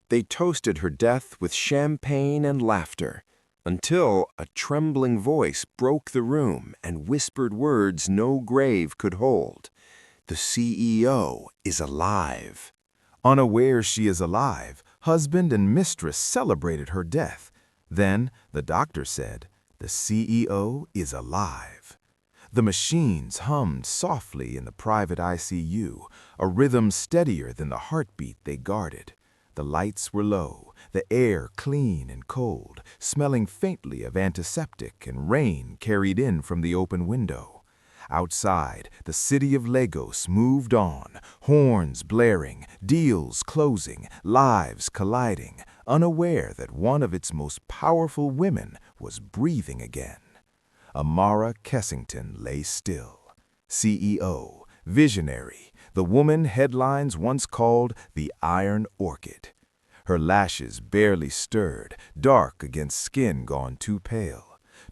They toasted her death with champagne and laughter, until a trembling voice broke the room and whispered words no grave could hold. "The CEO is alive." Unaware she is alive, husband and mistress celebrated her death. Then the doctor said, "The CEO is alive." The machines hummed softly in the private ICU, a rhythm steadier than the heartbeat they guarded. The lights were low, the air clean and cold, smelling faintly of antiseptic and rain carried in from the open window. Outside, the city of Lagos moved on, horns blaring, deals closing, lives colliding, unaware that one of its most powerful women was breathing again. Amara Kessington lay still. CEO, visionary, the woman headlines once called the Iron Orchid. Her lashes barely stirred, dark against skin gone too pale.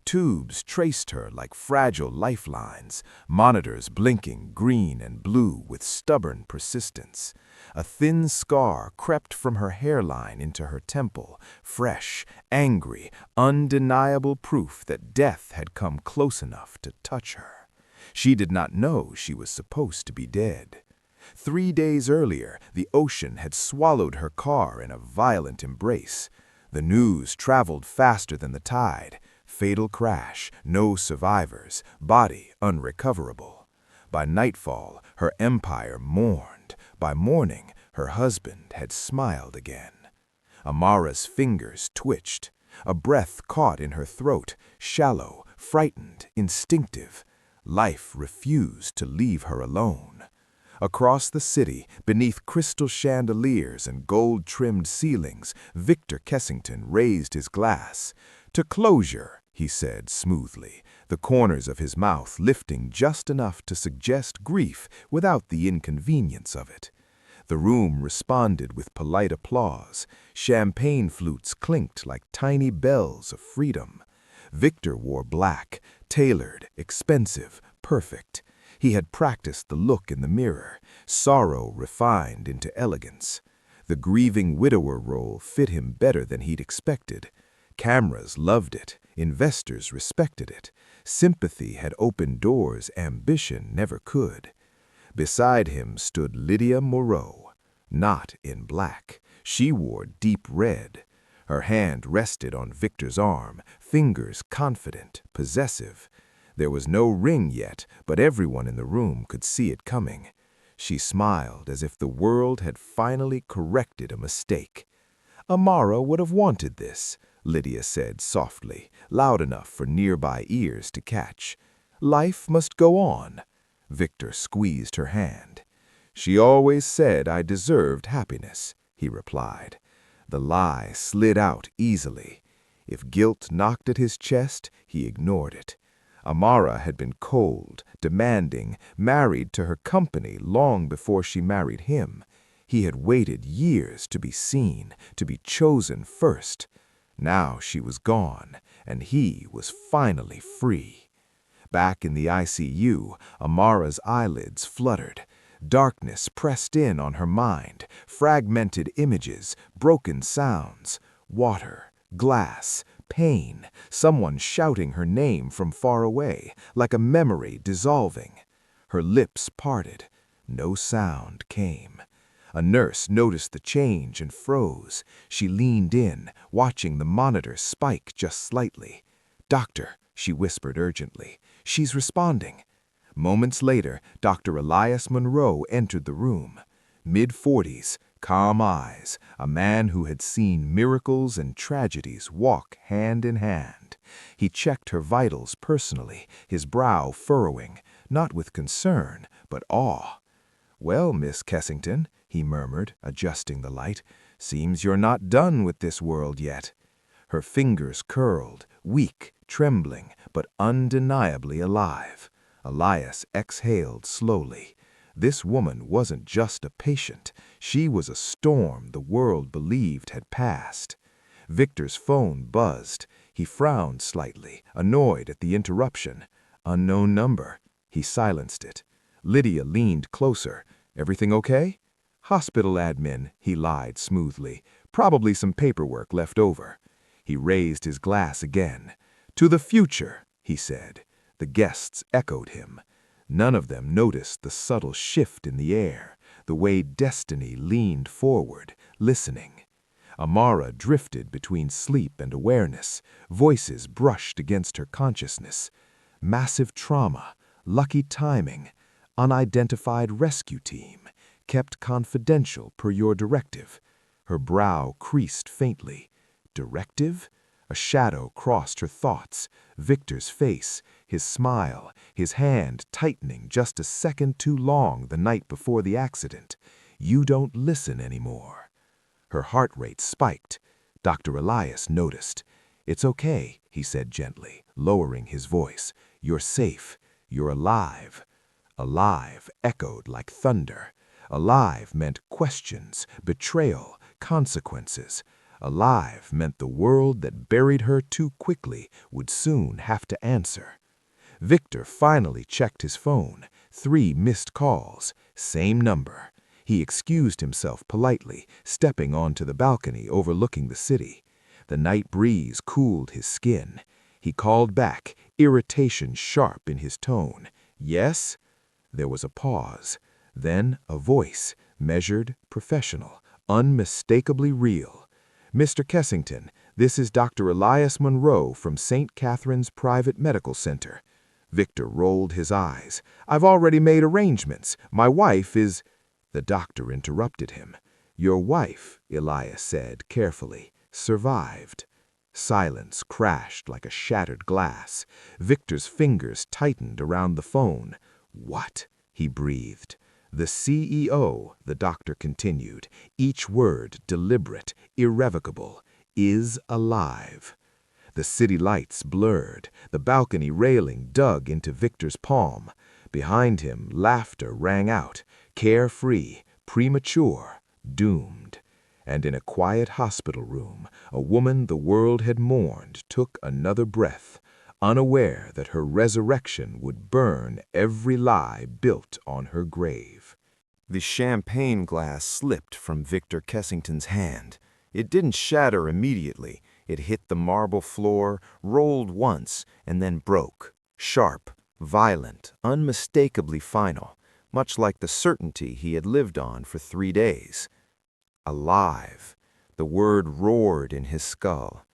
Tubes traced her like fragile lifelines, monitors blinking green and blue with stubborn persistence. A thin scar crept from her hairline into her temple, fresh, angry, undeniable proof that death had come close enough to touch her. She did not know she was supposed to be dead. 3 days earlier, the ocean had swallowed her car in a violent embrace. The news traveled faster than the tide. Fatal crash, no survivors, body unrecoverable. By nightfall, her empire mourned. By morning, her husband had smiled again. Amara's fingers twitched. A breath caught in her throat, shallow, frightened, instinctive. Life refused to leave her alone. Across the city, beneath crystal chandeliers and gold-trimmed ceilings, Victor Kessington raised his glass. "To closure," he said smoothly, the corners of his mouth lifting just enough to suggest grief without the inconvenience of it. The room responded with polite applause. Champagne flutes clinked like tiny bells of freedom. Victor wore black, tailored, expensive, perfect. He had practiced the look in the mirror, sorrow refined into elegance. The grieving widower role fit him better than he'd expected. Cameras loved it, investors respected it. Sympathy had opened doors ambition never could. Beside him stood Lydia Moreau, not in black. She wore deep red. Her hand rested on Victor's arm, fingers confident, possessive. There was no ring yet, but everyone in the room could see it coming. She smiled as if the world had finally corrected a mistake. "Amara would have wanted this," Lydia said softly, loud enough for nearby ears to catch. "Life must go on." Victor squeezed her hand. "She always said I deserved happiness," he replied. The lie slid out easily. If guilt knocked at his chest, he ignored it. Amara had been cold, demanding, married to her company long before she married him. He had waited years to be seen, to be chosen first. Now she was gone, and he was finally free. Back in the ICU, Amara's eyelids fluttered. Darkness pressed in on her mind, fragmented images, broken sounds, water, glass, pain, someone shouting her name from far away, like a memory dissolving. Her lips parted. No sound came. A nurse noticed the change and froze. She leaned in, watching the monitor spike just slightly. "Doctor," she whispered urgently, "she's responding." Moments later, Dr. Elias Monroe entered the room. Mid-40s, calm eyes, a man who had seen miracles and tragedies walk hand in hand. He checked her vitals personally, his brow furrowing, not with concern, but awe. "Well, Miss Kessington," he murmured, adjusting the light, "seems you're not done with this world yet." Her fingers curled, weak, trembling, but undeniably alive. Elias exhaled slowly. This woman wasn't just a patient. She was a storm the world believed had passed. Victor's phone buzzed. He frowned slightly, annoyed at the interruption. Unknown number. He silenced it. Lydia leaned closer. "Everything okay?" "Hospital admin," he lied smoothly. probably some paperwork left over. He raised his glass again. "To the future," he said. The guests echoed him. None of them noticed the subtle shift in the air, the way destiny leaned forward, listening. Amara drifted between sleep and awareness. Voices brushed against her consciousness. Massive trauma, lucky timing, unidentified rescue team, kept confidential per your directive. Her brow creased faintly. Directive? A shadow crossed her thoughts. Victor's face, his smile, his hand tightening just a second too long the night before the accident. You don't listen anymore. Her heart rate spiked. Dr. Elias noticed. "It's okay," he said gently, lowering his voice. "You're safe. You're alive." Alive echoed like thunder. Alive meant questions, betrayal, consequences. Alive meant the world that buried her too quickly would soon have to answer. Victor finally checked his phone. 3 missed calls. Same number. He excused himself politely, stepping onto the balcony overlooking the city. The night breeze cooled his skin. He called back, irritation sharp in his tone. "Yes?" There was a pause. Then a voice, measured, professional, unmistakably real. "Mr. Kessington, this is Dr. Elias Monroe from St. Catherine's Private Medical Center." Victor rolled his eyes. "I've already made arrangements. My wife is—" The doctor interrupted him. "Your wife," Elias said carefully, "survived." Silence crashed like a shattered glass. Victor's fingers tightened around the phone. "What?" he breathed. "The CEO," the doctor continued, each word deliberate, irrevocable, "is alive." The city lights blurred. The balcony railing dug into Victor's palm. Behind him, laughter rang out, carefree, premature, doomed. And in a quiet hospital room, a woman the world had mourned took another breath, unaware that her resurrection would burn every lie built on her grave. The champagne glass slipped from Victor Kessington's hand. It didn't shatter immediately. It hit the marble floor, rolled once, and then broke. Sharp, violent, unmistakably final, much like the certainty he had lived on for 3 days. Alive. The word roared in his skull.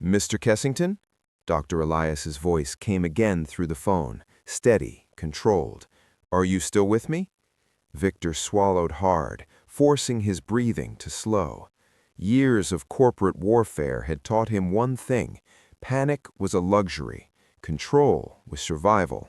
"Mr. Kessington?" Dr. Elias's voice came again through the phone, steady, controlled. "Are you still with me?" Victor swallowed hard, forcing his breathing to slow. Years of corporate warfare had taught him one thing: panic was a luxury, control was survival.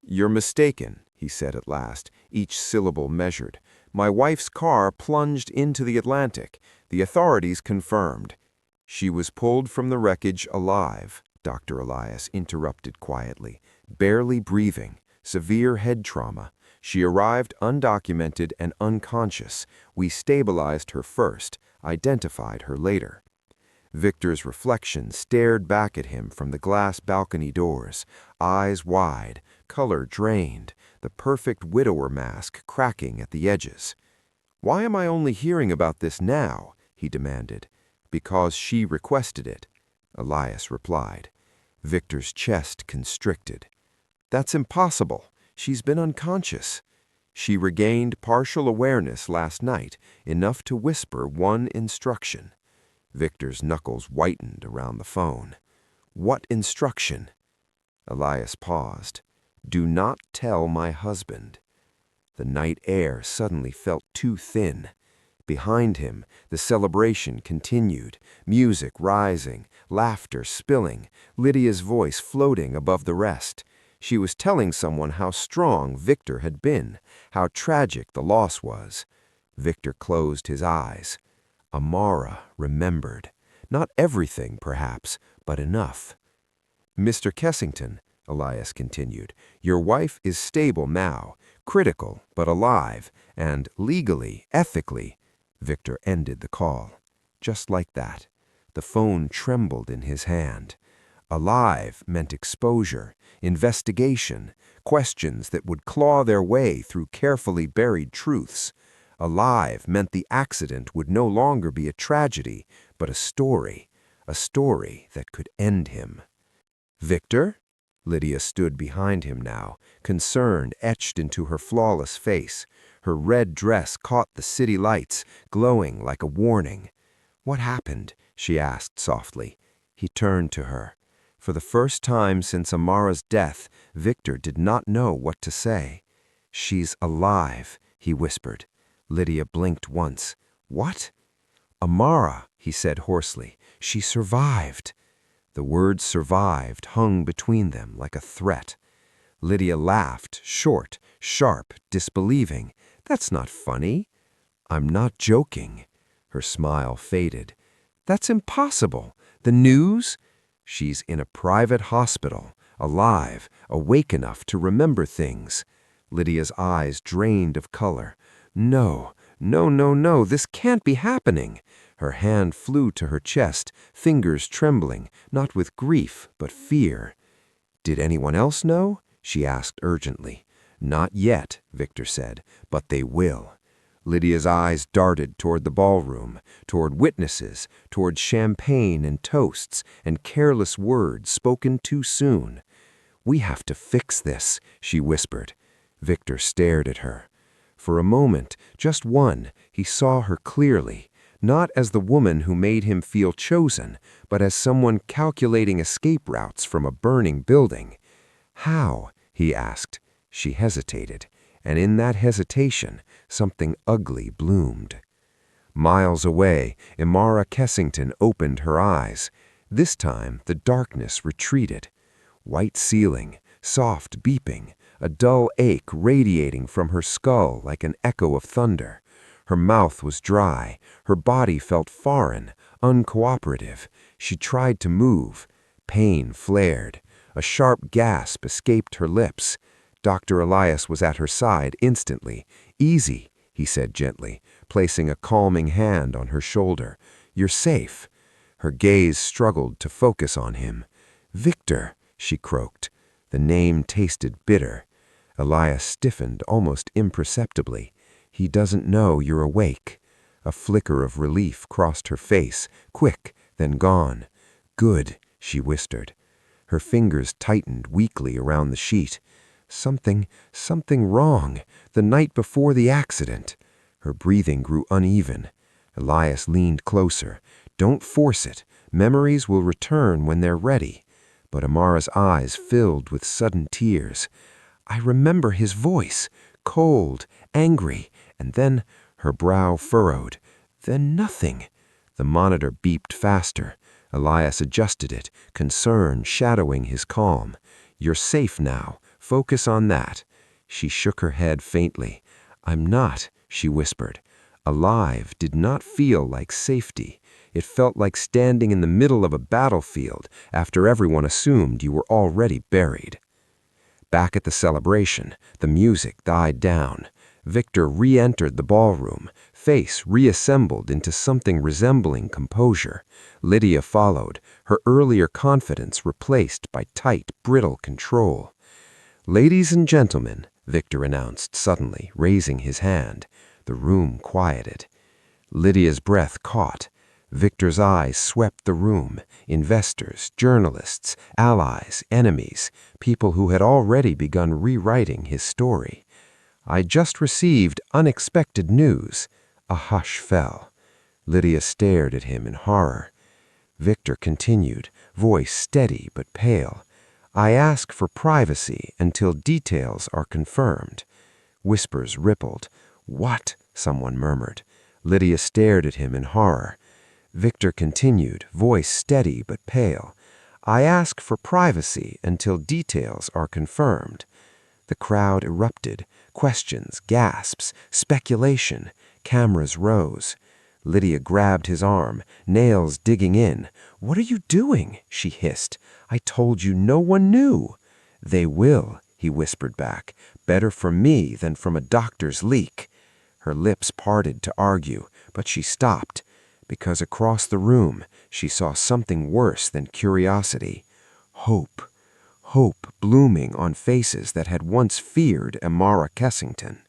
"You're mistaken," he said at last, each syllable measured. "My wife's car plunged into the Atlantic. The authorities confirmed." "She was pulled from the wreckage alive," Dr. Elias interrupted quietly, barely breathing, severe head trauma. "She arrived undocumented and unconscious. We stabilized her first, identified her later." Victor's reflection stared back at him from the glass balcony doors, eyes wide, color drained, the perfect widower mask cracking at the edges. "Why am I only hearing about this now?" he demanded. "Because she requested it," Elias replied. Victor's chest constricted. "That's impossible. She's been unconscious." "She regained partial awareness last night, enough to whisper one instruction." Victor's knuckles whitened around the phone. "What instruction?" Elias paused. "Do not tell my husband." The night air suddenly felt too thin. Behind him, the celebration continued, music rising, laughter spilling, Lydia's voice floating above the rest. She was telling someone how strong Victor had been, how tragic the loss was. Victor closed his eyes. Amara remembered. Not everything, perhaps, but enough. "Mr. Kessington," Elias continued, "your wife is stable now, critical but alive, and legally, ethically—" Victor ended the call. Just like that. The phone trembled in his hand. Alive meant exposure, investigation, questions that would claw their way through carefully buried truths. Alive meant the accident would no longer be a tragedy, but a story that could end him. Victor? Lydia stood behind him now, concern etched into her flawless face. Her red dress caught the city lights, glowing like a warning. "What happened?" she asked softly. He turned to her. For the first time since Amara's death, Victor did not know what to say. "She's alive," he whispered. Lydia blinked once. "What?" "Amara," he said hoarsely. "She survived." The word survived hung between them like a threat. Lydia laughed, short, sharp, disbelieving. "That's not funny." "I'm not joking." Her smile faded. "That's impossible. The news?" "She's in a private hospital, alive, awake enough to remember things." Lydia's eyes drained of color. "No, no, no, no, this can't be happening." Her hand flew to her chest, fingers trembling, not with grief, but fear. "Did anyone else know?" she asked urgently. "Not yet," Victor said, "but they will." Lydia's eyes darted toward the ballroom, toward witnesses, toward champagne and toasts, and careless words spoken too soon. "We have to fix this," she whispered. Victor stared at her. For a moment, just one, he saw her clearly, not as the woman who made him feel chosen, but as someone calculating escape routes from a burning building. "How?" he asked. She hesitated, and in that hesitation, something ugly bloomed. Miles away, Amara Kessington opened her eyes. This time, the darkness retreated. White ceiling, soft beeping, a dull ache radiating from her skull like an echo of thunder. Her mouth was dry. Her body felt foreign, uncooperative. She tried to move. Pain flared. A sharp gasp escaped her lips. Dr. Elias was at her side instantly. "Easy," he said gently, placing a calming hand on her shoulder. "You're safe." Her gaze struggled to focus on him. "Victor," she croaked. The name tasted bitter. Elias stiffened almost imperceptibly. "He doesn't know you're awake." A flicker of relief crossed her face, quick, then gone. "Good," she whispered. Her fingers tightened weakly around the sheet. Something wrong. The night before the accident. Her breathing grew uneven. Elias leaned closer. "Don't force it. Memories will return when they're ready." But Amara's eyes filled with sudden tears. "I remember his voice, cold, angry, and then," her brow furrowed, "then nothing." The monitor beeped faster. Elias adjusted it, concern shadowing his calm. "You're safe now. Focus on that." She shook her head faintly. "I'm not," she whispered. Alive did not feel like safety. It felt like standing in the middle of a battlefield after everyone assumed you were already buried. Back at the celebration, the music died down. Victor re-entered the ballroom, face reassembled into something resembling composure. Lydia followed, her earlier confidence replaced by tight, brittle control. "Ladies and gentlemen," Victor announced suddenly, raising his hand. The room quieted. Lydia's breath caught. Victor's eyes swept the room. Investors, journalists, allies, enemies, people who had already begun rewriting his story. "I just received unexpected news." A hush fell. Lydia stared at him in horror. Victor continued, voice steady but pale. "I ask for privacy until details are confirmed." Whispers rippled. "What?" someone murmured. Lydia stared at him in horror. Victor continued, voice steady but pale. "I ask for privacy until details are confirmed." The crowd erupted. Questions, gasps, speculation. Cameras rose. Lydia grabbed his arm, nails digging in. "What are you doing?" she hissed. "I told you no one knew." "They will," he whispered back. "Better from me than from a doctor's leak." Her lips parted to argue, but she stopped, because across the room she saw something worse than curiosity. Hope. Hope blooming on faces that had once feared Amara Kessington.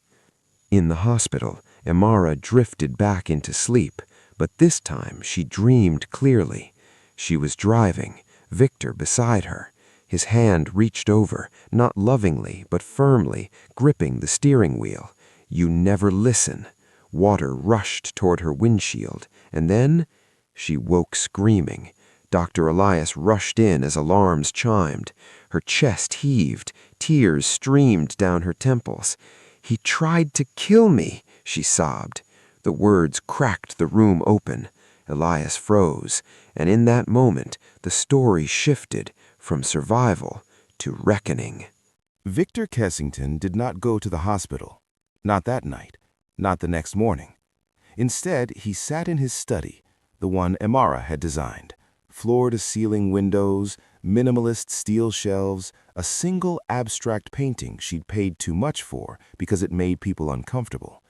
In the hospital, Amara drifted back into sleep, but this time she dreamed clearly. She was driving, Victor beside her. His hand reached over, not lovingly but firmly, gripping the steering wheel. You never listen. Water rushed toward her windshield, and then she woke screaming. Dr. Elias rushed in as alarms chimed. Her chest heaved, tears streamed down her temples. "He tried to kill me," she sobbed. The words cracked the room open. Elias froze, and in that moment the story shifted from survival to reckoning. Victor Kessington did not go to the hospital. Not that night. Not the next morning. Instead, he sat in his study, the one Amara had designed. Floor-to-ceiling windows, minimalist steel shelves, a single abstract painting she'd paid too much for because it made people uncomfortable.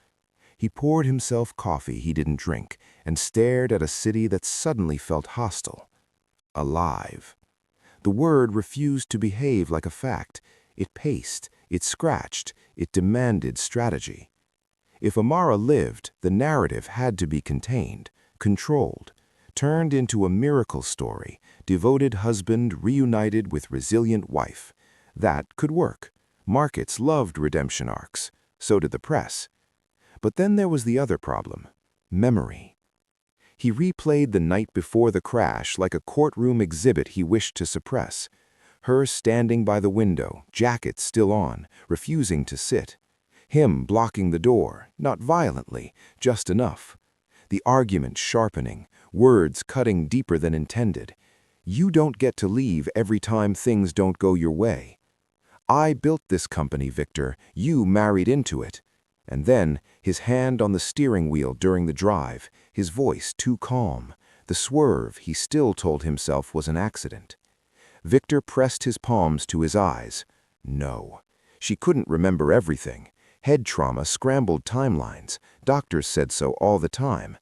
He poured himself coffee he didn't drink and stared at a city that suddenly felt hostile. Alive. The word refused to behave like a fact. It paced, it scratched, it demanded strategy. If Amara lived, the narrative had to be contained, controlled, turned into a miracle story, devoted husband reunited with resilient wife. That could work. Markets loved redemption arcs. So did the press. But then there was the other problem, memory. He replayed the night before the crash like a courtroom exhibit he wished to suppress. Her standing by the window, jacket still on, refusing to sit. Him blocking the door, not violently, just enough. The argument sharpening, words cutting deeper than intended. You don't get to leave every time things don't go your way. I built this company, Victor. You married into it. And then, his hand on the steering wheel during the drive, his voice too calm. The swerve he still told himself was an accident. Victor pressed his palms to his eyes. No. She couldn't remember everything. Head trauma scrambled timelines. Doctors said so all the time.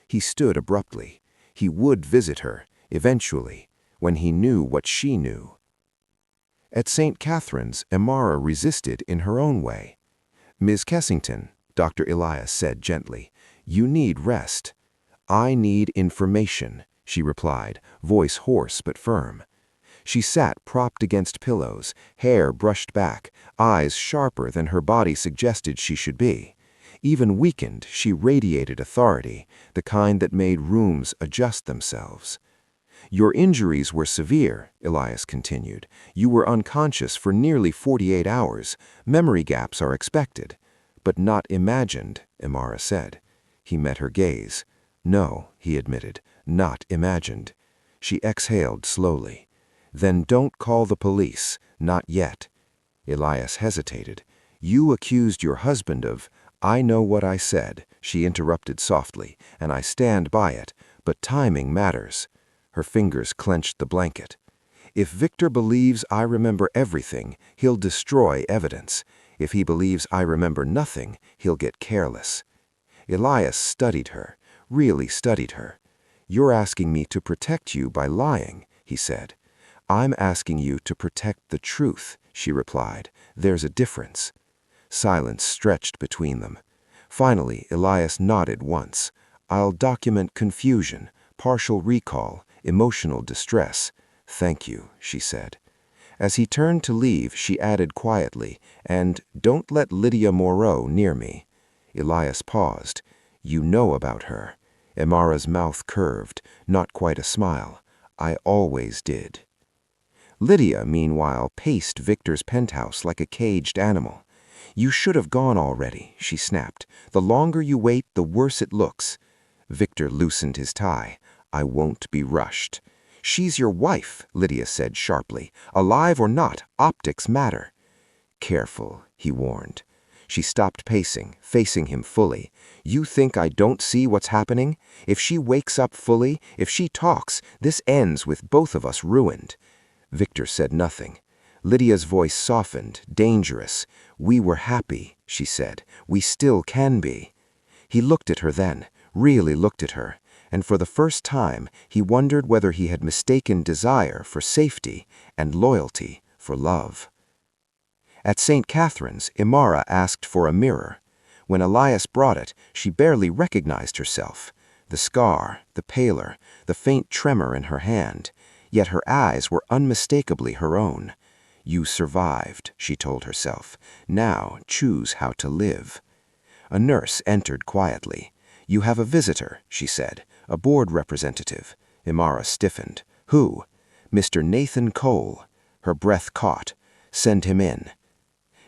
He stood abruptly. He would visit her, eventually, when he knew what she knew. At St. Catherine's, Amara resisted in her own way. "Ms. Kessington," Dr. Elias said gently, "you need rest." "I need information," she replied, voice hoarse but firm. She sat propped against pillows, hair brushed back, eyes sharper than her body suggested she should be. Even weakened, she radiated authority, the kind that made rooms adjust themselves. "Your injuries were severe," Elias continued. "You were unconscious for nearly 48 hours. Memory gaps are expected." "But not imagined," Amara said. He met her gaze. "No," he admitted, "not imagined." She exhaled slowly. "Then don't call the police. Not yet." Elias hesitated. "You accused your husband of—" "I know what I said," she interrupted softly, "and I stand by it, but timing matters." Her fingers clenched the blanket. "If Victor believes I remember everything, he'll destroy evidence. If he believes I remember nothing, he'll get careless." Elias studied her, really studied her. "You're asking me to protect you by lying," he said. "I'm asking you to protect the truth," she replied. "There's a difference." Silence stretched between them. Finally, Elias nodded once. "I'll document confusion, partial recall, emotional distress." "Thank you," she said. As he turned to leave, she added quietly, "And don't let Lydia Moreau near me." Elias paused. "You know about her." Amara's mouth curved, not quite a smile. "I always did." Lydia, meanwhile, paced Victor's penthouse like a caged animal. "You should have gone already," she snapped. "The longer you wait, the worse it looks." Victor loosened his tie. "I won't be rushed." "She's your wife," Lydia said sharply. "Alive or not, optics matter." "Careful," he warned. She stopped pacing, facing him fully. "You think I don't see what's happening? If she wakes up fully, if she talks, this ends with both of us ruined." Victor said nothing. Lydia's voice softened, dangerous. "We were happy," she said. "We still can be." He looked at her then, really looked at her, and for the first time he wondered whether he had mistaken desire for safety and loyalty for love. At St. Catherine's, Amara asked for a mirror. When Elias brought it, she barely recognized herself. The scar, the pallor, the faint tremor in her hand. Yet her eyes were unmistakably her own. "You survived," she told herself. "Now choose how to live." A nurse entered quietly. "You have a visitor," she said. "A board representative." Amara stiffened. "Who?" "Mr. Nathan Cole." Her breath caught. "Send him in."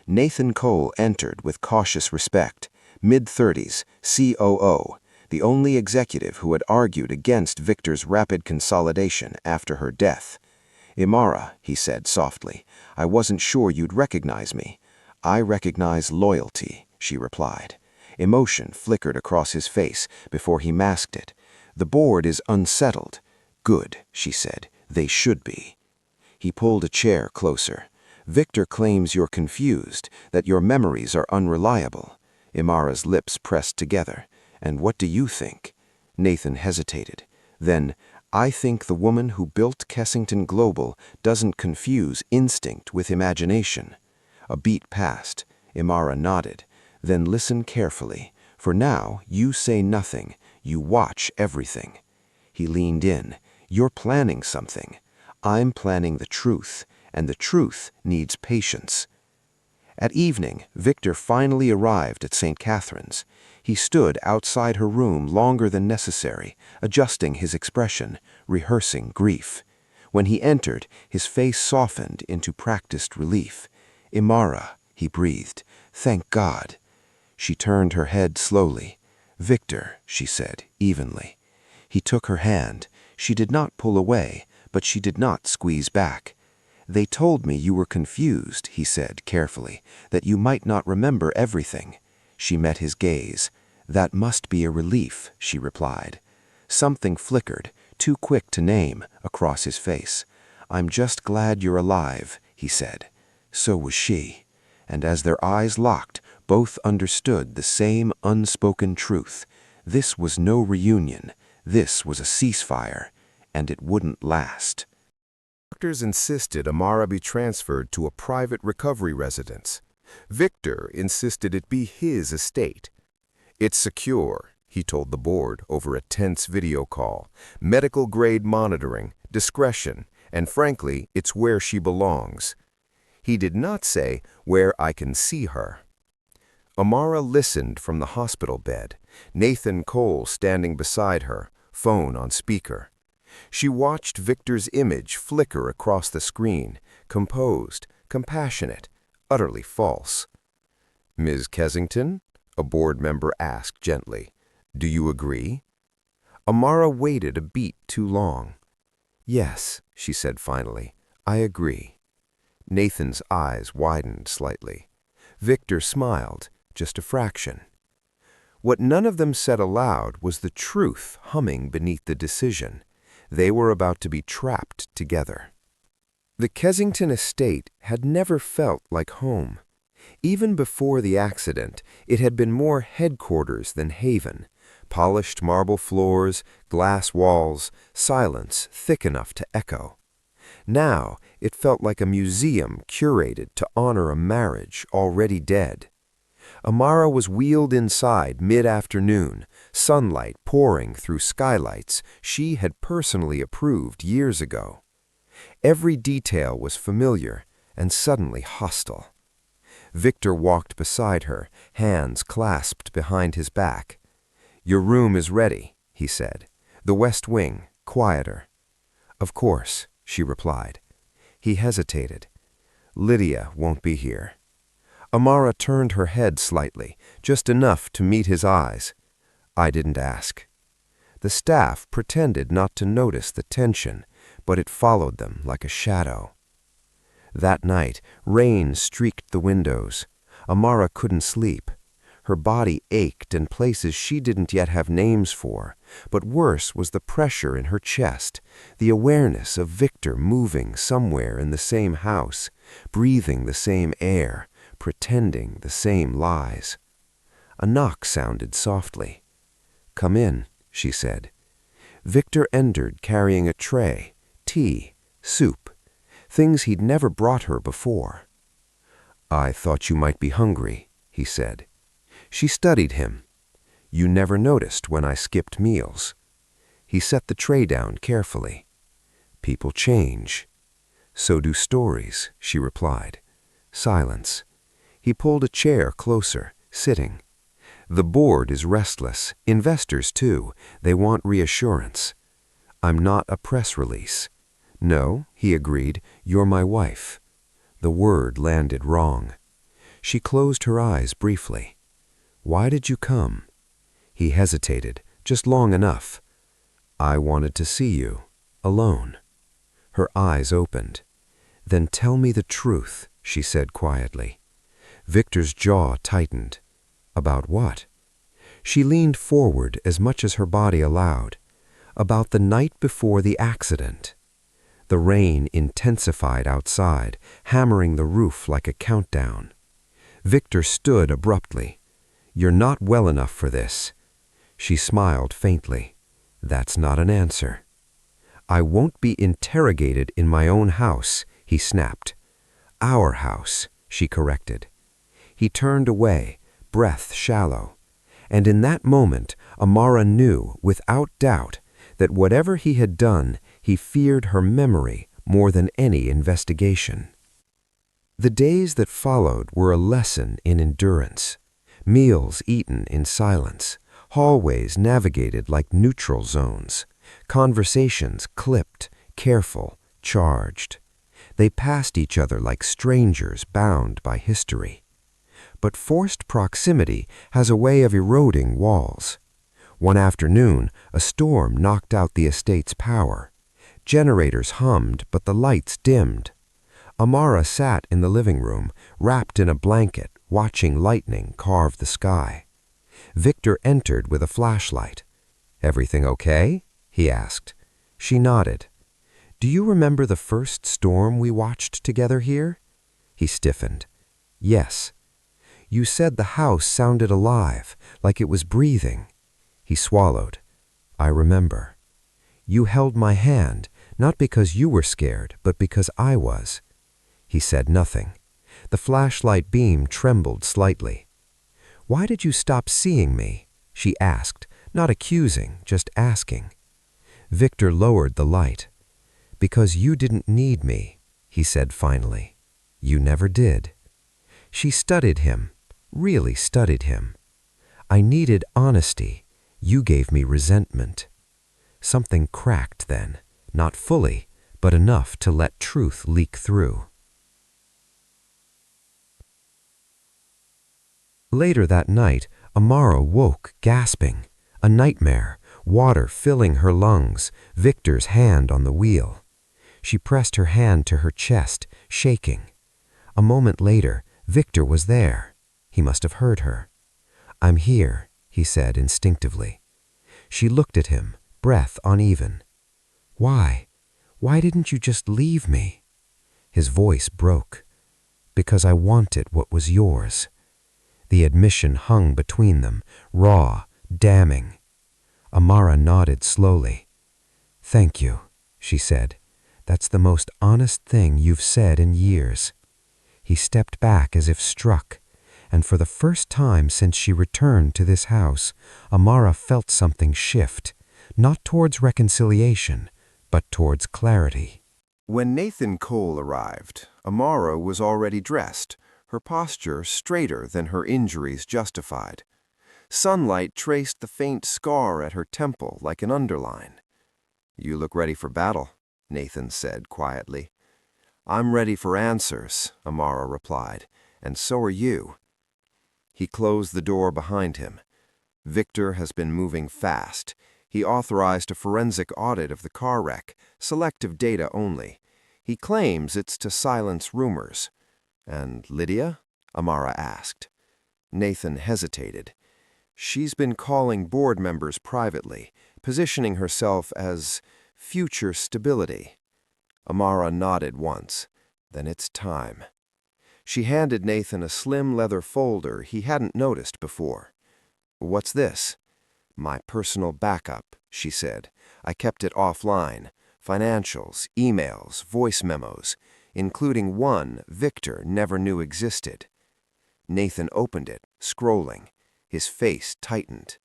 Nathan Cole entered with cautious respect. Mid-30s, COO, the only executive who had argued against Victor's rapid consolidation after her death. "Amara," he said softly, "I wasn't sure you'd recognize me." "I recognize loyalty," she replied. Emotion flickered across his face before he masked it. "The board is unsettled." "Good," she said. "They should be." He pulled a chair closer. "Victor claims you're confused, that your memories are unreliable." Amara's lips pressed together. "And what do you think?" Nathan hesitated. Then, "I think the woman who built Kessington Global doesn't confuse instinct with imagination." A beat passed. Amara nodded. "Then listen carefully. For now, you say nothing. You watch everything." He leaned in. "You're planning something. I'm planning the truth, and the truth needs patience." At evening, Victor finally arrived at St. Catherine's. He stood outside her room longer than necessary, adjusting his expression, rehearsing grief. When he entered, his face softened into practiced relief. "Amara," he breathed. "Thank God." She turned her head slowly. "Victor," she said, evenly. He took her hand. She did not pull away, but she did not squeeze back. "They told me you were confused," he said carefully, "that you might not remember everything." She met his gaze. "That must be a relief," she replied. Something flickered, too quick to name, across his face. "I'm just glad you're alive," he said. So was she. And as their eyes locked, both understood the same unspoken truth. This was no reunion. This was a ceasefire, and it wouldn't last. Doctors insisted Amara be transferred to a private recovery residence. Victor insisted it be his estate. "It's secure," he told the board over a tense video call. "Medical-grade monitoring, discretion, and frankly, it's where she belongs." He did not say, "where I can see her." Amara listened from the hospital bed, Nathan Cole standing beside her, phone on speaker. She watched Victor's image flicker across the screen, composed, compassionate, utterly false. "Ms. Kessington?" a board member asked gently. "Do you agree?" Amara waited a beat too long. "Yes," she said finally, "I agree." Nathan's eyes widened slightly. Victor smiled, just a fraction. What none of them said aloud was the truth humming beneath the decision. They were about to be trapped together. The Kessington estate had never felt like home. Even before the accident, it had been more headquarters than haven. Polished marble floors, glass walls, silence thick enough to echo. Now, it felt like a museum curated to honor a marriage already dead. Amara was wheeled inside mid-afternoon, sunlight pouring through skylights she had personally approved years ago. Every detail was familiar and suddenly hostile. Victor walked beside her, hands clasped behind his back. "Your room is ready," he said. "The West Wing, quieter." "Of course," she replied. He hesitated. "Lydia won't be here." Amara turned her head slightly, just enough to meet his eyes. "I didn't ask." The staff pretended not to notice the tension, but it followed them like a shadow. That night, rain streaked the windows. Amara couldn't sleep. Her body ached in places she didn't yet have names for, but worse was the pressure in her chest, the awareness of Victor moving somewhere in the same house, breathing the same air, pretending the same lies. A knock sounded softly. "Come in," she said. Victor entered carrying a tray, tea, soup, things he'd never brought her before. "I thought you might be hungry," he said. She studied him. You never noticed when I skipped meals. He set the tray down carefully. People change. So do stories, she replied. Silence. He pulled a chair closer, sitting. The board is restless. Investors, too. They want reassurance. I'm not a press release. No, he agreed, you're my wife. The word landed wrong. She closed her eyes briefly. Why did you come? He hesitated, just long enough. I wanted to see you, alone. Her eyes opened. Then tell me the truth, she said quietly. Victor's jaw tightened. About what? She leaned forward as much as her body allowed. About the night before the accident. The rain intensified outside, hammering the roof like a countdown. Victor stood abruptly. You're not well enough for this. She smiled faintly. That's not an answer. I won't be interrogated in my own house, he snapped. Our house, she corrected. He turned away, breath shallow. And in that moment, Amara knew, without doubt, that whatever he had done, he feared her memory more than any investigation. The days that followed were a lesson in endurance. Meals eaten in silence, hallways navigated like neutral zones, conversations clipped, careful, charged. They passed each other like strangers bound by history. But forced proximity has a way of eroding walls. One afternoon, a storm knocked out the estate's power. Generators hummed, but the lights dimmed. Amara sat in the living room, wrapped in a blanket, watching lightning carve the sky. Victor entered with a flashlight. Everything okay? He asked. She nodded. Do you remember the first storm we watched together here? He stiffened. Yes. You said the house sounded alive, like it was breathing. He swallowed. I remember. You held my hand, not because you were scared, but because I was. He said nothing. The flashlight beam trembled slightly. Why did you stop seeing me? She asked, not accusing, just asking. Victor lowered the light. Because you didn't need me, he said finally. You never did. She studied him, really studied him. I needed honesty. You gave me resentment. Something cracked then, not fully, but enough to let truth leak through. Later that night, Amara woke gasping. A nightmare, water filling her lungs, Victor's hand on the wheel. She pressed her hand to her chest, shaking. A moment later, Victor was there. He must have heard her. I'm here, he said instinctively. She looked at him, breath uneven. Why? Why didn't you just leave me? His voice broke. Because I wanted what was yours. The admission hung between them, raw, damning. Amara nodded slowly. Thank you, she said. That's the most honest thing you've said in years. He stepped back as if struck, and for the first time since she returned to this house, Amara felt something shift, not towards reconciliation, but towards clarity. When Nathan Cole arrived, Amara was already dressed, her posture straighter than her injuries justified. Sunlight traced the faint scar at her temple like an underline. You look ready for battle, Nathan said quietly. I'm ready for answers, Amara replied, and so are you. He closed the door behind him. Victor has been moving fast. He authorized a forensic audit of the car wreck, selective data only. He claims it's to silence rumors. And Lydia? Amara asked. Nathan hesitated. She's been calling board members privately, positioning herself as future stability. Amara nodded once. Then it's time. She handed Nathan a slim leather folder he hadn't noticed before. What's this? My personal backup, she said. I kept it offline. Financials, emails, voice memos, including one Victor never knew existed. Nathan opened it, scrolling. His face tightened.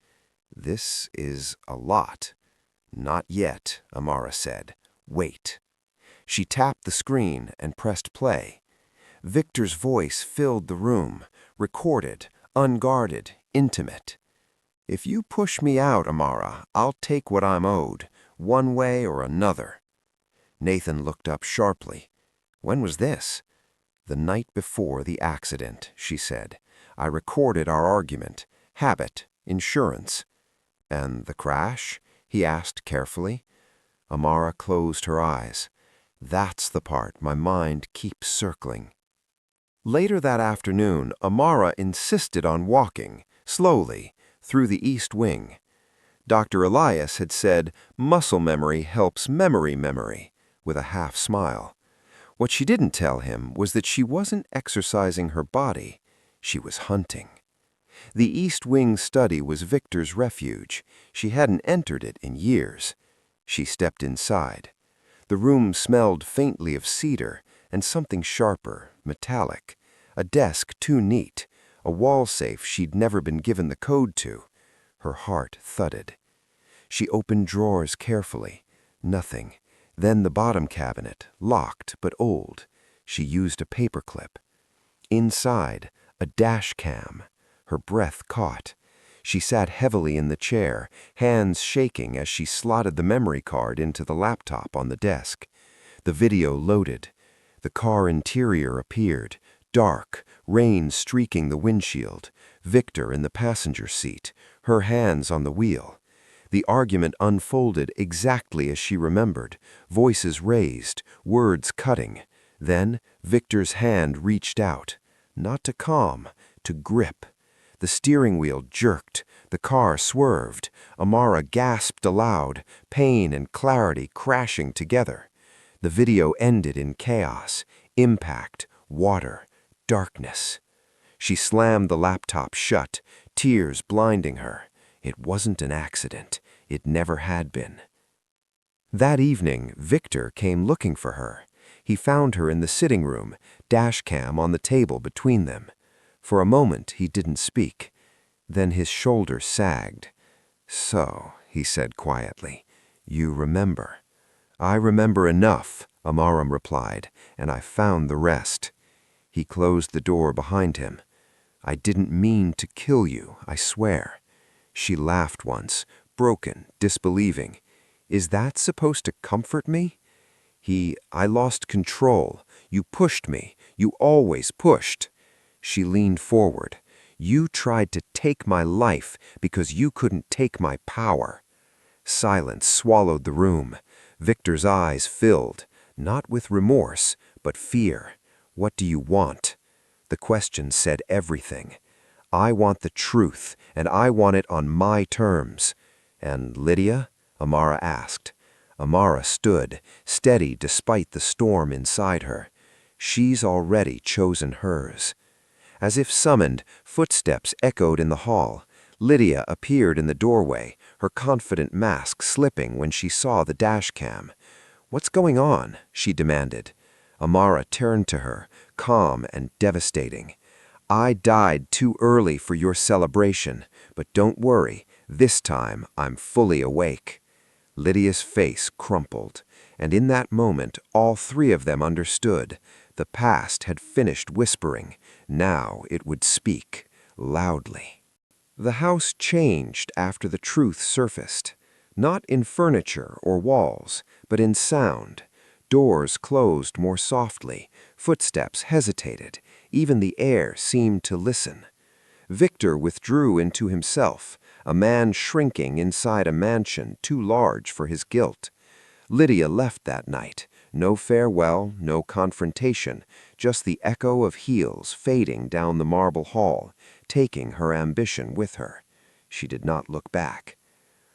"This is a lot." "Not yet," Amara said. "Wait." She tapped the screen and pressed play. Victor's voice filled the room, recorded, unguarded, intimate. "If you push me out, Amara, I'll take what I'm owed, one way or another." Nathan looked up sharply. "When was this?" "The night before the accident," she said. "I recorded our argument. Habit, insurance." "And the crash?" he asked carefully. Amara closed her eyes. "That's the part my mind keeps circling." Later that afternoon, Amara insisted on walking, slowly, through the East Wing. Dr. Elias had said, "Muscle memory helps memory," with a half smile. What she didn't tell him was that she wasn't exercising her body, she was hunting. The East Wing study was Victor's refuge. She hadn't entered it in years. She stepped inside. The room smelled faintly of cedar and something sharper, metallic. A desk too neat, a wall safe she'd never been given the code to. Her heart thudded. She opened drawers carefully. Nothing. Then the bottom cabinet, locked but old. She used a paperclip. Inside, a dash cam. Her breath caught. She sat heavily in the chair, hands shaking as she slotted the memory card into the laptop on the desk. The video loaded. The car interior appeared, dark, rain streaking the windshield. Victor in the passenger seat, her hands on the wheel. The argument unfolded exactly as she remembered, voices raised, words cutting. Then Victor's hand reached out, not to calm, to grip. The steering wheel jerked, the car swerved. Amara gasped aloud, pain and clarity crashing together. The video ended in chaos, impact, water, darkness. She slammed the laptop shut, tears blinding her. It wasn't an accident. It never had been. That evening, Victor came looking for her. He found her in the sitting room, dash cam on the table between them. For a moment, he didn't speak. Then his shoulders sagged. "So," he said quietly, "you remember." "I remember enough," Amara replied, "and I found the rest." He closed the door behind him. "I didn't mean to kill you, I swear." She laughed once, broken, disbelieving. "Is that supposed to comfort me?" "I lost control. You pushed me. You always pushed." She leaned forward. "You tried to take my life because you couldn't take my power." Silence swallowed the room. Victor's eyes filled, not with remorse, but fear. "What do you want?" The question said everything. "I want the truth, and I want it on my terms." "And Lydia?" Amara asked. Amara stood, steady despite the storm inside her. She's already chosen hers. As if summoned, footsteps echoed in the hall. Lydia appeared in the doorway, her confident mask slipping when she saw the dash cam. "What's going on?" she demanded. Amara turned to her, calm and devastating. "I died too early for your celebration, but don't worry, this time I'm fully awake." Lydia's face crumpled, and in that moment all three of them understood. The past had finished whispering. Now it would speak, loudly. The house changed after the truth surfaced. Not in furniture or walls, but in sound. Doors closed more softly, footsteps hesitated, even the air seemed to listen. Victor withdrew into himself, a man shrinking inside a mansion too large for his guilt. Lydia left that night. No farewell, no confrontation, just the echo of heels fading down the marble hall, taking her ambition with her. She did not look back.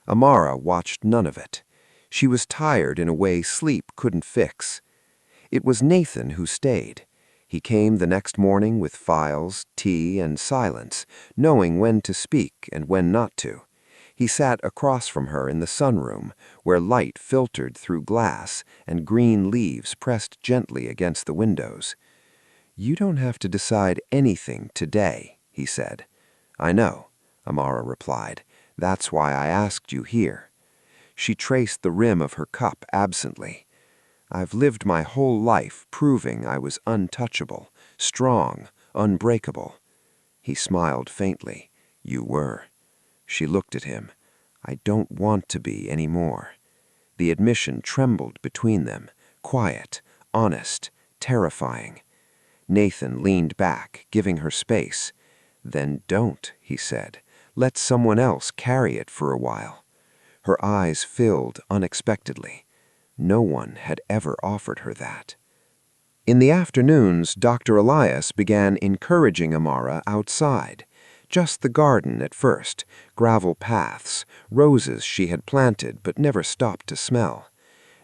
Amara watched none of it. She was tired in a way sleep couldn't fix. It was Nathan who stayed. He came the next morning with files, tea, and silence, knowing when to speak and when not to. He sat across from her in the sunroom, where light filtered through glass and green leaves pressed gently against the windows. "You don't have to decide anything today," he said. "I know. Amara replied. "That's why I asked you here." She traced the rim of her cup absently. "I've lived my whole life proving I was untouchable, strong, unbreakable." He smiled faintly. "You were." She looked at him. "I don't want to be any more." The admission trembled between them, quiet, honest, terrifying. Nathan leaned back, giving her space. "Then don't," he said. "Let someone else carry it for a while." Her eyes filled unexpectedly. No one had ever offered her that. In the afternoons, Dr. Elias began encouraging Amara outside. Just the garden at first, gravel paths, roses she had planted but never stopped to smell.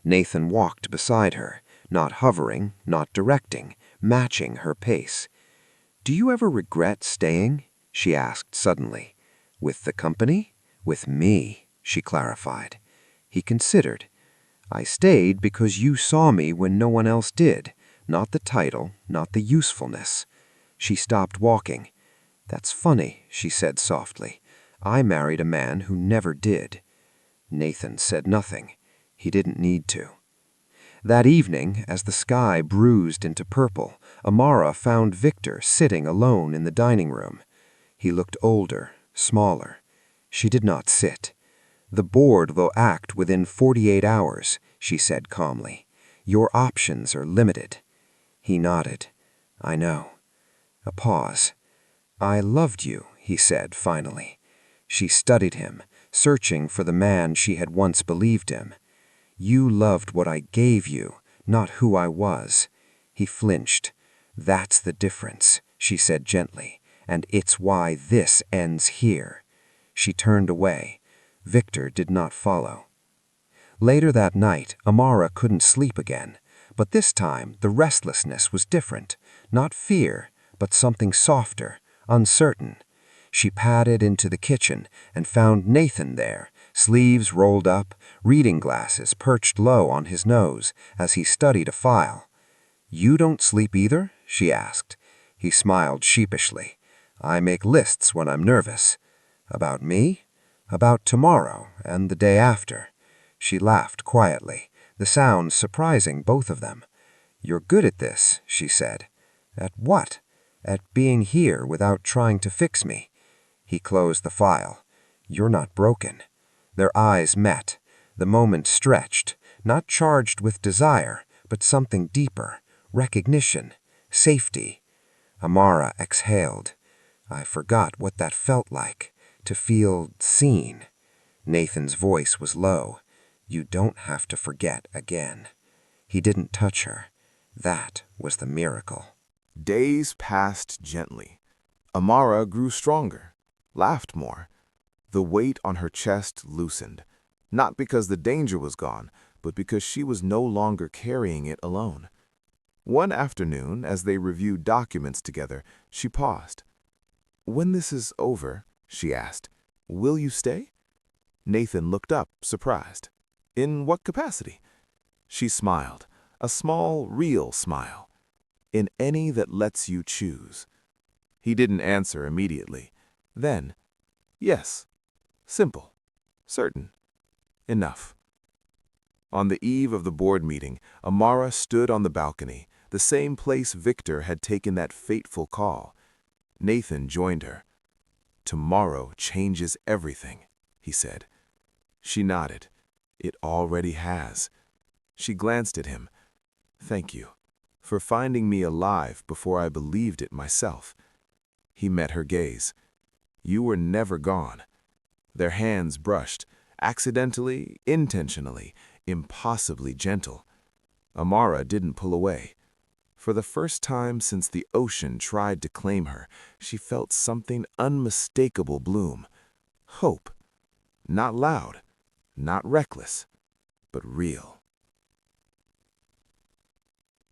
Nathan walked beside her, not hovering, not directing, matching her pace. "Do you ever regret staying?" she asked suddenly. "With the company? With me," she clarified. He considered. "I stayed because you saw me when no one else did. Not the title, not the usefulness." She stopped walking. "That's funny," she said softly. "I married a man who never did." Nathan said nothing. He didn't need to. That evening, as the sky bruised into purple, Amara found Victor sitting alone in the dining room. He looked older, smaller. She did not sit. "The board will act within 48 hours," she said calmly. "Your options are limited." He nodded. "I know." A pause. "I loved you," he said finally. She studied him, searching for the man she had once believed him. "You loved what I gave you, not who I was." He flinched. "That's the difference," she said gently, "and it's why this ends here." She turned away. Victor did not follow. Later that night, Amara couldn't sleep again, but this time the restlessness was different. Not fear, but something softer, uncertain. She padded into the kitchen and found Nathan there, sleeves rolled up, reading glasses perched low on his nose as he studied a file. "You don't sleep either?" she asked. He smiled sheepishly. "I make lists when I'm nervous." "About me?" "About tomorrow and the day after." She laughed quietly, the sound surprising both of them. "You're good at this," she said. "At what?" "At being here without trying to fix me." He closed the file. "You're not broken." Their eyes met. The moment stretched, not charged with desire, but something deeper, recognition, safety. Amara exhaled. "I forgot what that felt like, to feel seen." Nathan's voice was low. "You don't have to forget again." He didn't touch her. That was the miracle. Days passed gently. Amara grew stronger, laughed more. The weight on her chest loosened, not because the danger was gone, but because she was no longer carrying it alone. One afternoon, as they reviewed documents together, she paused. "When this is over," she asked, "will you stay?" Nathan looked up, surprised. "In what capacity?" She smiled, a small, real smile. "In any that lets you choose." He didn't answer immediately. Then, "Yes. Simple. Certain. Enough." On the eve of the board meeting, Amara stood on the balcony, the same place Victor had taken that fateful call. Nathan joined her. "Tomorrow changes everything," he said. She nodded. "It already has." She glanced at him. "Thank you for finding me alive before I believed it myself." He met her gaze. "You were never gone." Their hands brushed, accidentally, intentionally, impossibly gentle. Amara didn't pull away. For the first time since the ocean tried to claim her, she felt something unmistakable bloom. Hope. Not loud, not reckless, but real.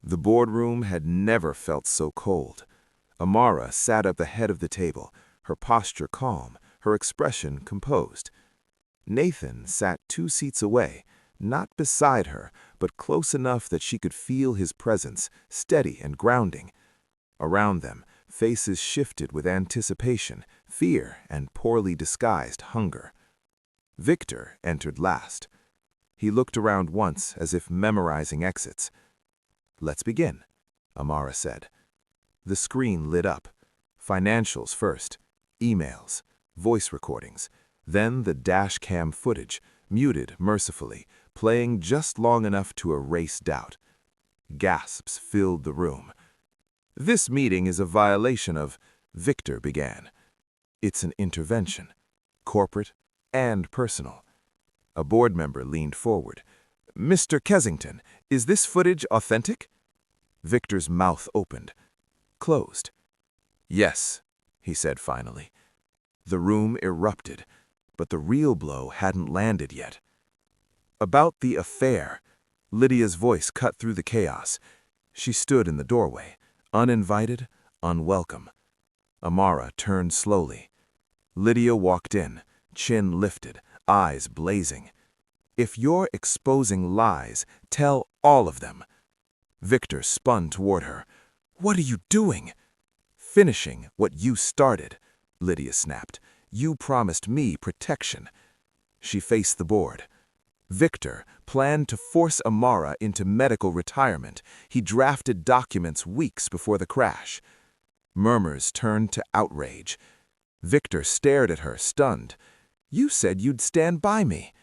The boardroom had never felt so cold. Amara sat at the head of the table, her posture calm, her expression composed. Nathan sat 2 seats away, not beside her, but close enough that she could feel his presence, steady and grounding. Around them, faces shifted with anticipation, fear, and poorly disguised hunger. Victor entered last. He looked around once as if memorizing exits. "Let's begin," Amara said. The screen lit up. Financials first, emails, voice recordings, then the dash cam footage, muted mercifully, playing just long enough to erase doubt. Gasps filled the room. "This meeting is a violation of," Victor began. "It's an intervention, corporate and personal." A board member leaned forward. "Mr. Kessington, is this footage authentic?" Victor's mouth opened, closed. "Yes," he said finally. The room erupted, but the real blow hadn't landed yet. "About the affair," Lydia's voice cut through the chaos. She stood in the doorway, uninvited, unwelcome. Amara turned slowly. Lydia walked in, chin lifted, eyes blazing. "If you're exposing lies, tell all of them." Victor spun toward her. "What are you doing?" "Finishing what you started," Lydia snapped. "You promised me protection." She faced the board. Victor planned to force Amara into medical retirement. He drafted documents weeks before the crash. Murmurs turned to outrage. Victor stared at her, stunned. "You said you'd stand by me."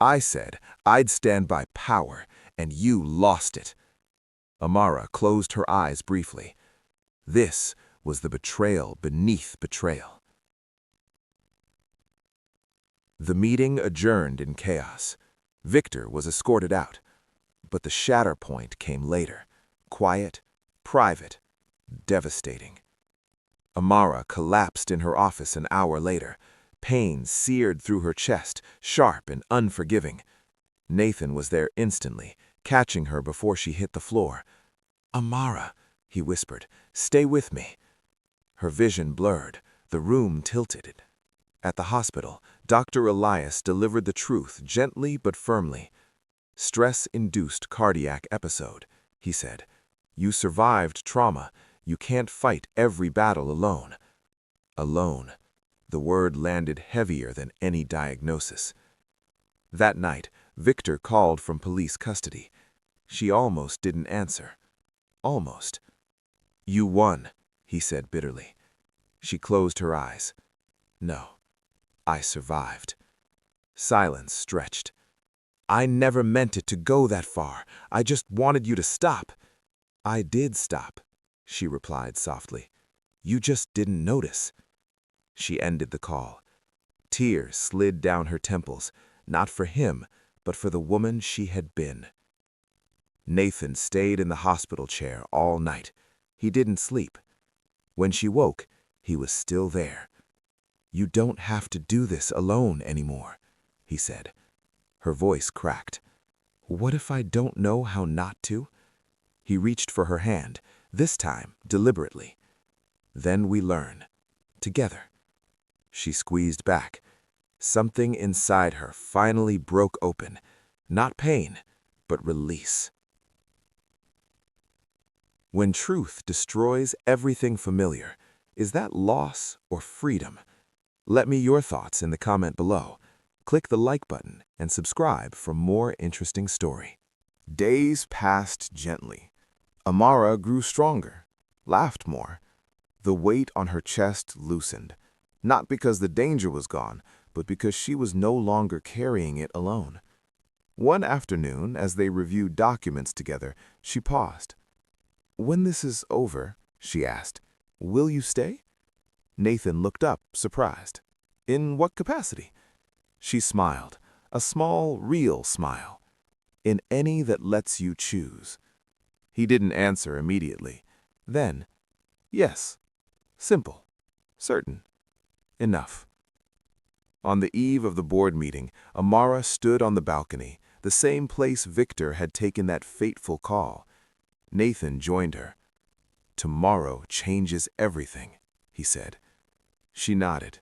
"I said I'd stand by power, and you lost it." Amara closed her eyes briefly. This was the betrayal beneath betrayal. The meeting adjourned in chaos. Victor was escorted out. But the shatter point came later. Quiet, private, devastating. Amara collapsed in her office an hour later. Pain seared through her chest, sharp and unforgiving. Nathan was there instantly, catching her before she hit the floor. "Amara," he whispered, "stay with me." Her vision blurred, the room tilted. At the hospital, Dr. Elias delivered the truth gently but firmly. "Stress-induced cardiac episode," he said. "You survived trauma. You can't fight every battle alone." Alone. The word landed heavier than any diagnosis. That night, Victor called from police custody. She almost didn't answer. Almost. "You won," he said bitterly. She closed her eyes. "No, I survived." Silence stretched. "I never meant it to go that far. I just wanted you to stop." "I did stop," she replied softly. "You just didn't notice." She ended the call. Tears slid down her temples, not for him, but for the woman she had been. Nathan stayed in the hospital chair all night. He didn't sleep. When she woke, he was still there. "You don't have to do this alone anymore," he said. Her voice cracked. "What if I don't know how not to?" He reached for her hand, this time deliberately. "Then we learn. Together." She squeezed back. Something inside her finally broke open. Not pain, but release. When truth destroys everything familiar, is that loss or freedom? Let me your thoughts in the comment below. Click the like button and subscribe for more interesting story. Days passed gently. Amara grew stronger, laughed more. The weight on her chest loosened, not because the danger was gone, but because she was no longer carrying it alone. One afternoon, as they reviewed documents together, she paused. "When this is over," she asked, "will you stay?" Nathan looked up, surprised. "In what capacity?" She smiled, a small, real smile. "In any that lets you choose." He didn't answer immediately. Then, "Yes. Simple. Certain. Enough." On the eve of the board meeting, Amara stood on the balcony, the same place Victor had taken that fateful call. Nathan joined her. "Tomorrow changes everything," he said. She nodded.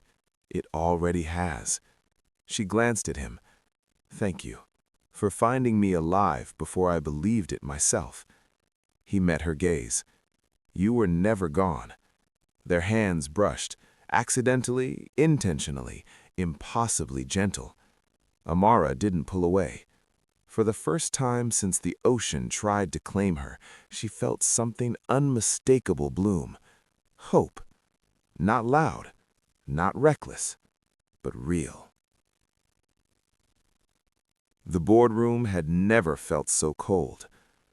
"It already has." She glanced at him. "Thank you for finding me alive before I believed it myself." He met her gaze. "You were never gone. Their hands brushed, accidentally, intentionally, impossibly gentle. Amara didn't pull away. For the first time since the ocean tried to claim her, she felt something unmistakable bloom. Hope. Not loud, not reckless, but real. The boardroom had never felt so cold.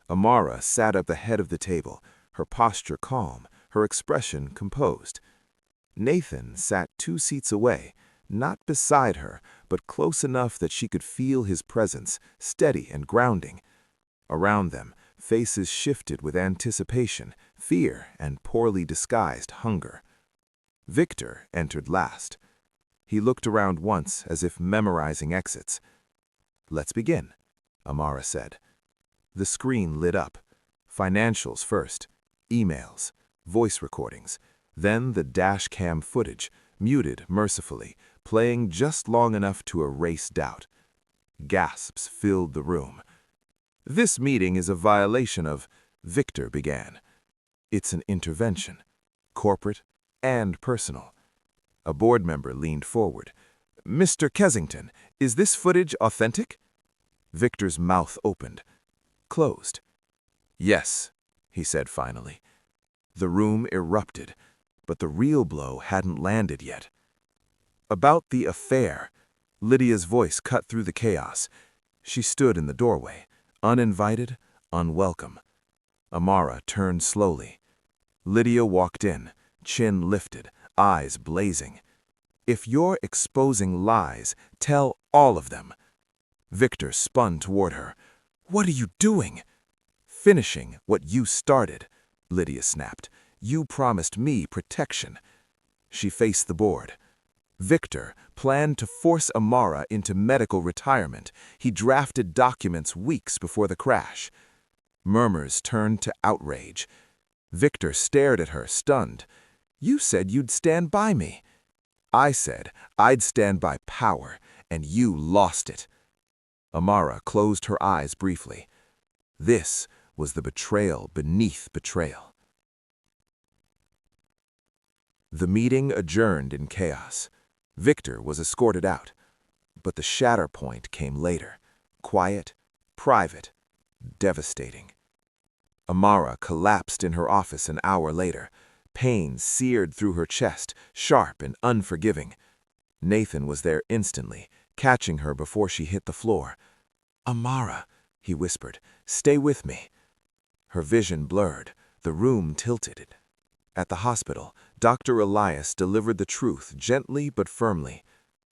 Amara sat at the head of the table, her posture calm, her expression composed. Nathan sat 2 seats away, not beside her, but close enough that she could feel his presence, steady and grounding. Around them, faces shifted with anticipation, fear, and poorly disguised hunger. Victor entered last. He looked around once as if memorizing exits. "Let's begin," Amara said. The screen lit up. Financials first, emails, voice recordings, then the dash cam footage, muted mercifully, playing just long enough to erase doubt. Gasps filled the room. "This meeting is a violation of," Victor began. "It's an intervention, corporate and personal." A board member leaned forward. "Mr. Kessington, is this footage authentic?" Victor's mouth opened, closed. "Yes," he said finally. The room erupted, but the real blow hadn't landed yet. "About the affair," Lydia's voice cut through the chaos. She stood in the doorway, uninvited, unwelcome. Amara turned slowly. Lydia walked in, chin lifted, eyes blazing. "If you're exposing lies, tell all of them." Victor spun toward her. "What are you doing?" "Finishing what you started," Lydia snapped. "You promised me protection." She faced the board. Victor planned to force Amara into medical retirement. He drafted documents weeks before the crash. Murmurs turned to outrage. Victor stared at her, stunned. "You said you'd stand by me." "I said I'd stand by power, and you lost it." Amara closed her eyes briefly. This was the betrayal beneath betrayal. The meeting adjourned in chaos. Victor was escorted out. But the shatter point came later. Quiet, private, devastating. Amara collapsed in her office an hour later. Pain seared through her chest, sharp and unforgiving. Nathan was there instantly, catching her before she hit the floor. "Amara," he whispered, "stay with me." Her vision blurred, the room tilted. At the hospital, Dr. Elias delivered the truth gently but firmly.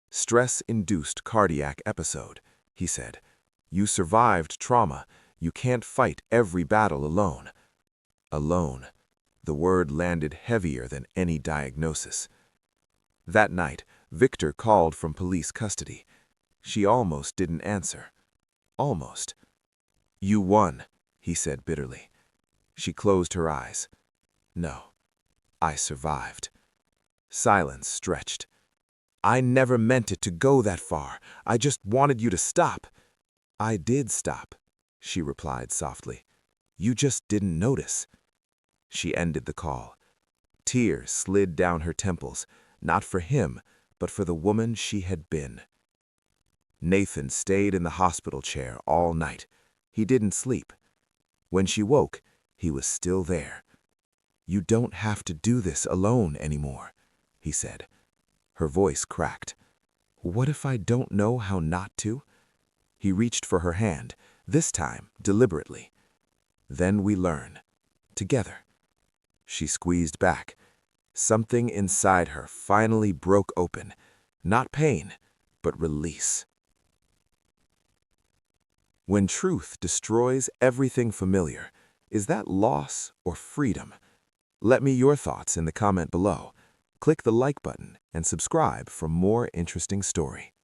"Stress-induced cardiac episode," he said. "You survived trauma. You can't fight every battle alone." Alone. The word landed heavier than any diagnosis. That night, Victor called from police custody. She almost didn't answer. Almost. "You won," he said bitterly. She closed her eyes. "No, I survived." Silence stretched. "I never meant it to go that far. I just wanted you to stop." "I did stop," she replied softly. "You just didn't notice." She ended the call. Tears slid down her temples, not for him, but for the woman she had been. Nathan stayed in the hospital chair all night. He didn't sleep. When she woke, he was still there. "You don't have to do this alone anymore," he said. Her voice cracked. "What if I don't know how not to?" He reached for her hand, this time deliberately. "Then we learn. Together." She squeezed back. Something inside her finally broke open. Not pain, but release. When truth destroys everything familiar, is that loss or freedom? Let me your thoughts in the comment below. Click the like button and subscribe for more interesting story.